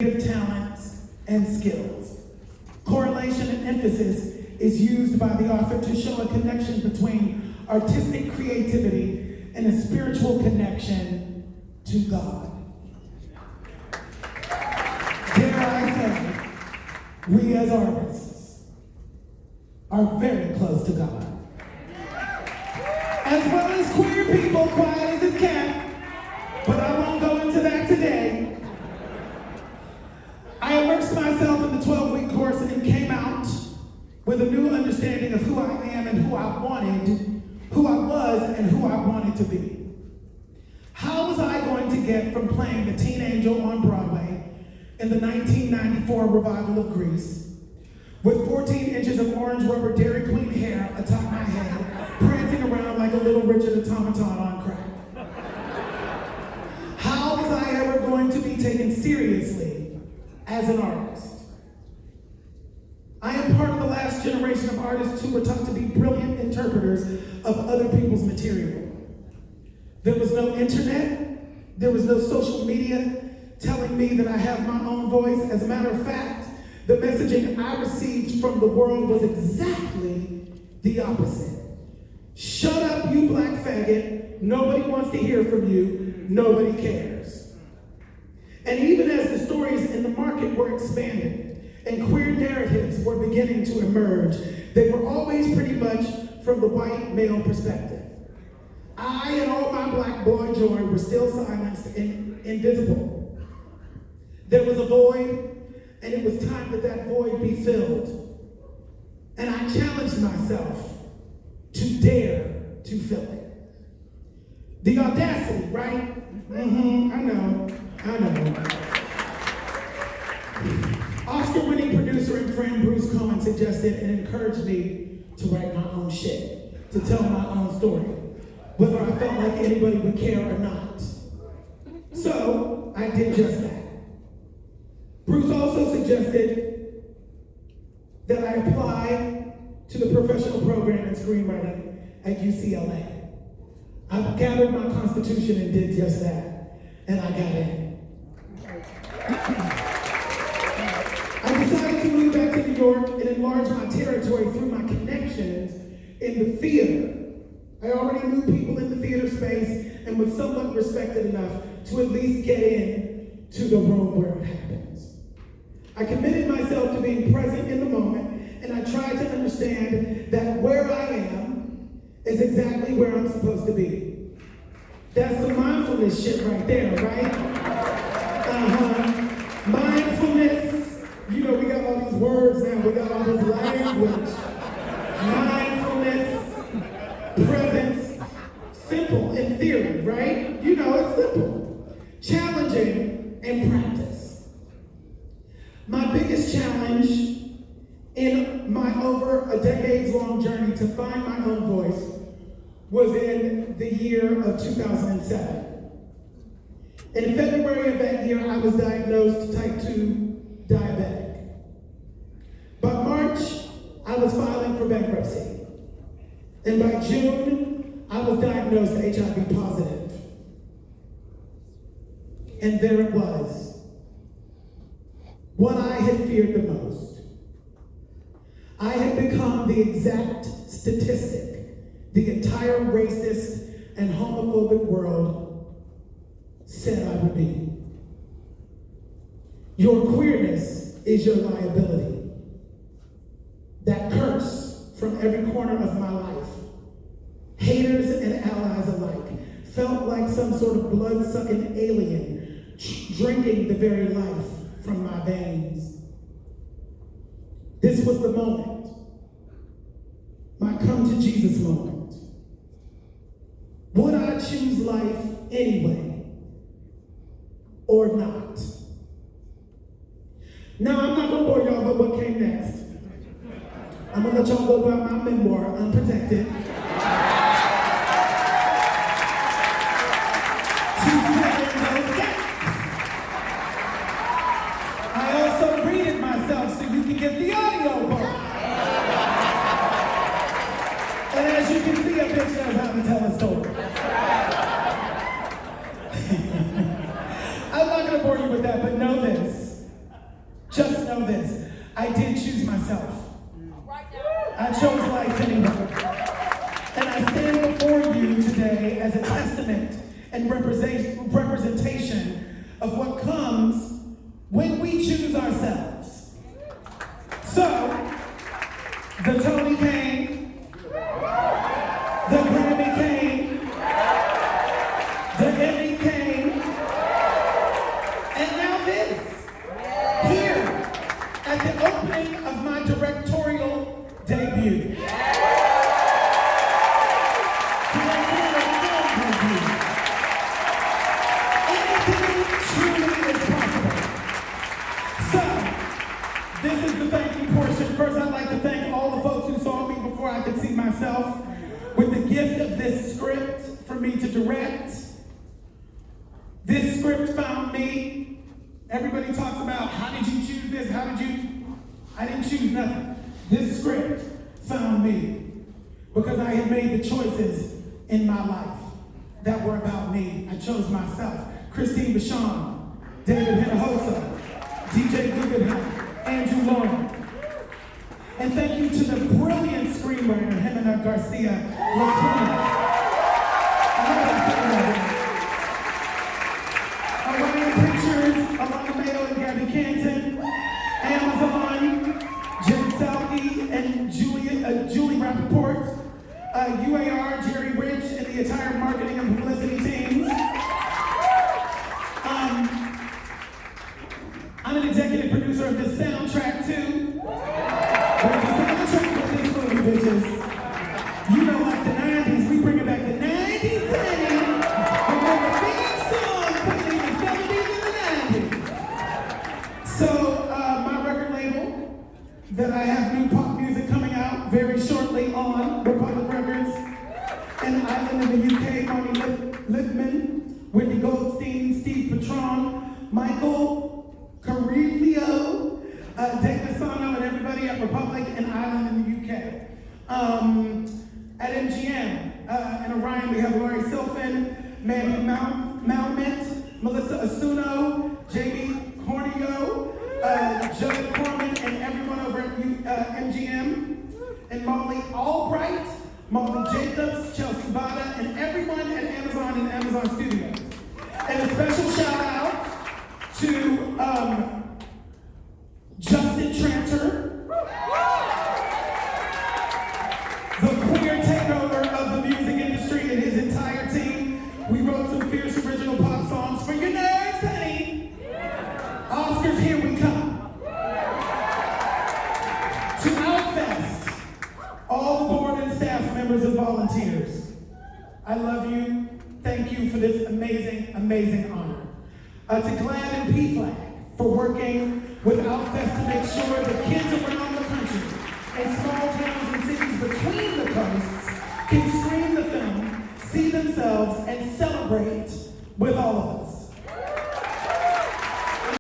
talents, and skills. Correlation and emphasis is used by the author to show a connection between artistic creativity and a spiritual connection to God. Dare I say, we as artists are very close to God. As well as queer people, quiet as it can, but I won't go into that today. I immersed myself in the 12-week course and came out with a new understanding of who I am and who I was and who I wanted to be. How was I going to get from playing the teen angel on Broadway in the 1994 revival of Grease, with 14 inches of orange rubber Dairy Queen hair atop my head, prancing around like a little Richard automaton on crack? How was I ever going to be taken seriously as an artist? I am part of the last generation of artists who were taught to be brilliant interpreters of other people's material. There was no internet, there was no social media telling me that I have my own voice. As a matter of fact, the messaging I received from the world was exactly the opposite. Shut up, you black faggot. Nobody wants to hear from you. Nobody cares. And even as the stories in the market were expanding and queer narratives were beginning to emerge, they were always pretty much from the white male perspective. I and all my black boy joy were still silenced and invisible. There was a void, and it was time that that void be filled. And I challenged myself to dare to fill it. The audacity, right? I know. Oscar-winning producer and friend Bruce Cohen suggested and encouraged me to write my own shit, to tell my own story, whether I felt like anybody would care or not. So I did just that. Bruce also suggested that I apply to the professional program in screenwriting at UCLA. I gathered my constitution and did just that, and I got in. I decided to move back to New York and enlarge my territory through my connections in the theater. I already knew people in the theater space and was somewhat respected enough to at least get in to the room where it happens. I committed myself to being present in the moment, and I tried to understand that where I am is exactly where I'm supposed to be. That's the mindfulness shit right there, right? Mindfulness. You know, we got all these words now, we got all this language. Mindfulness, presence, simple in theory, right? You know, it's simple. Challenging in practice. My biggest challenge in my over a decades-long journey to find my own voice was in the year of 2007. In February of that year, I was diagnosed type 2 diabetic. By March, I was filing for bankruptcy. And by June, I was diagnosed HIV positive. And there it was. What I had feared the most. I had become the exact statistic the entire racist and homophobic world said I would be. Your queerness is your liability. That curse from every corner of my life, haters and allies alike, felt like some sort of blood-sucking alien drinking the very life from my veins. This was the moment, my come to Jesus moment. Would I choose life anyway or not? Now, I'm not gonna bore y'all about what came next. I'm gonna let y'all go about my memoir, Unprotected. I also read it myself so you can get the audio book. And as you can see, a bitch knows how to tell a story. I'm not gonna bore you with that, but know this. know this. I did choose myself. I chose life anyway. And I stand before you today as a testament and representation of what comes when we choose ourselves. So, the Tony came, the Grammy came, the Emmy came, and now this, here, at the opening of my directorial debut. Anything truly is possible. So, this is the thank you portion. First, I'd like to thank all the folks who saw me before I could see myself with the gift of this script for me to direct. This script found me. Everybody talks about, how did you choose this? How did you? I didn't choose nothing. This script found me because I had made the choices in my life that were about me. I chose myself. Christine Vachon, David Hinojosa, DJ Guggenheim, Andrew Lauren. And thank you to the brilliant screenwriter, Jimena Garcia Lacuna. Orion Pictures, Alana Mayo and Gabby Canton, Amazon, Jen Salke and Julie Rappaport, UAR, Jerry Rich, and the entire marketing and publicity teams. I'm an executive producer of this soundtrack too. There's a soundtrack of this movie, bitches. You know, like the 90s, we bring it back the 90s, honey. And then the theme song played in the 70s and the 90s. So, my record label, that I have new pop music coming out very shortly on Republic Records, and Island in the UK, Marty Lippman, Wendy Goldstein, Steve Patron, Michael Carillo, Dave Sano, and everybody at Republic and Island in the UK. At MGM and Orion, we have Laurie Silfen, Mandy Malmet, Melissa Asuno, Jamie Cornio, Judd Corman, and everyone over at MGM, and Molly Albright, Molly Jacobs, Chelsea Bada, and everyone at Amazon and Amazon Studios. And a special shout out to Justin Tranter, the queer takeover of the music industry, and his entire team. We wrote some fierce original pop songs for your nerds, honey. Oscars, here we come. To Outfest, all the board and staff members and volunteers, I love you. Thank you for this amazing, amazing honor. To Glad and P-Flag for working with Outfest to make sure the kids around the country in small towns and cities between the coasts can scream